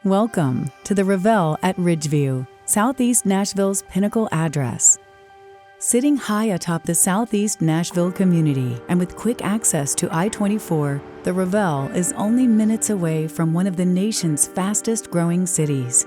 Welcome to the Ravelle at Ridgeview, Southeast Nashville's pinnacle address. Sitting high atop the Southeast Nashville community and with quick access to I-24, the Ravelle is only minutes away from one of the nation's fastest growing cities.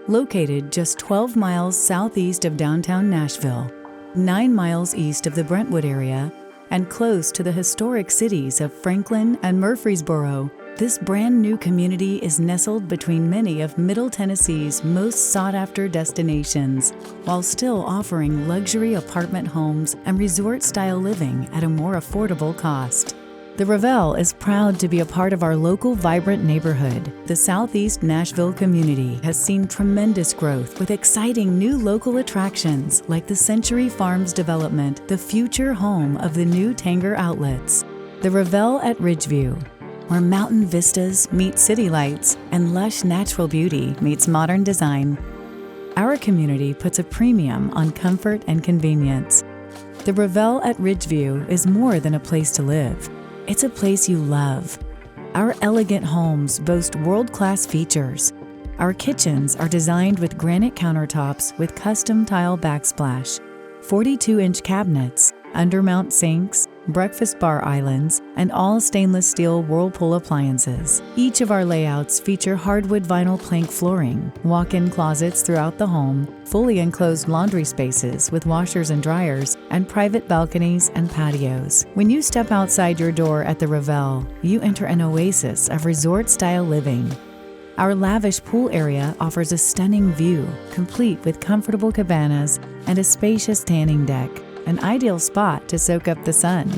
Located just 12 miles southeast of downtown Nashville, 9 miles east of the Brentwood area, and close to the historic cities of Franklin and Murfreesboro, this brand new community is nestled between many of Middle Tennessee's most sought-after destinations, while still offering luxury apartment homes and resort-style living at a more affordable cost. The Ravelle is proud to be a part of our local vibrant neighborhood. The Southeast Nashville community has seen tremendous growth with exciting new local attractions like the Century Farms development, the future home of the new Tanger outlets. The Ravelle at Ridgeview, where mountain vistas meet city lights and lush natural beauty meets modern design. Our community puts a premium on comfort and convenience. The Ravelle at Ridgeview is more than a place to live. It's a place you love. Our elegant homes boast world-class features. Our kitchens are designed with granite countertops with custom tile backsplash, 42-inch cabinets, undermount sinks, breakfast bar islands, and all stainless steel Whirlpool appliances. Each of our layouts feature hardwood vinyl plank flooring, walk-in closets throughout the home, fully enclosed laundry spaces with washers and dryers, and private balconies and patios. When you step outside your door at the Ravelle, you enter an oasis of resort-style living. Our lavish pool area offers a stunning view, complete with comfortable cabanas and a spacious tanning deck, an ideal spot to soak up the sun.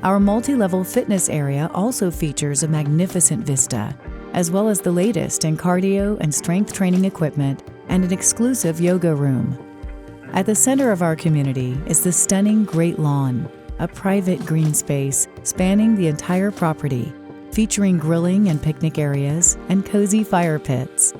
Our multi-level fitness area also features a magnificent vista, as well as the latest in cardio and strength training equipment and an exclusive yoga room. At the center of our community is the stunning Great Lawn, a private green space spanning the entire property, featuring grilling and picnic areas and cozy fire pits.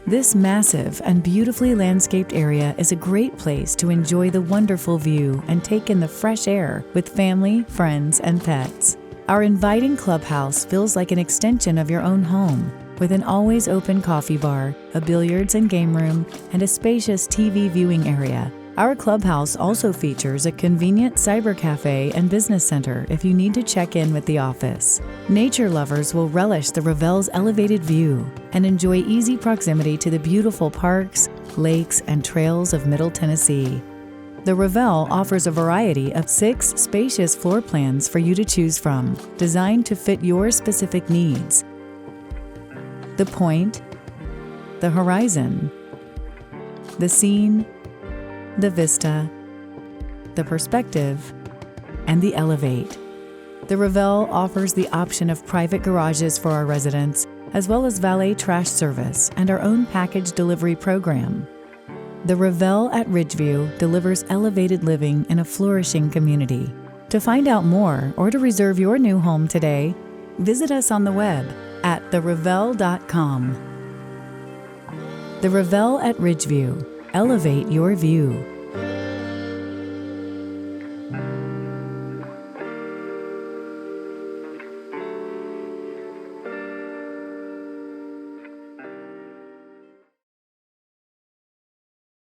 This massive and beautifully landscaped area is a great place to enjoy the wonderful view and take in the fresh air with family, friends, and pets. Our inviting clubhouse feels like an extension of your own home, with an always open coffee bar, a billiards and game room, and a spacious TV viewing area. Our clubhouse also features a convenient cyber cafe and business center if you need to check in with the office. Nature lovers will relish the Ravelle's elevated view and enjoy easy proximity to the beautiful parks, lakes, and trails of Middle Tennessee. The Ravelle offers a variety of 6 spacious floor plans for you to choose from, designed to fit your specific needs. The point, the horizon, the scene, the vista, the perspective, and the elevate. The Ravelle offers the option of private garages for our residents, as well as valet trash service and our own package delivery program. The Ravelle at Ridgeview delivers elevated living in a flourishing community. To find out more or to reserve your new home today, visit us on the web at theravelle.com. The Ravelle at Ridgeview. Elevate your view.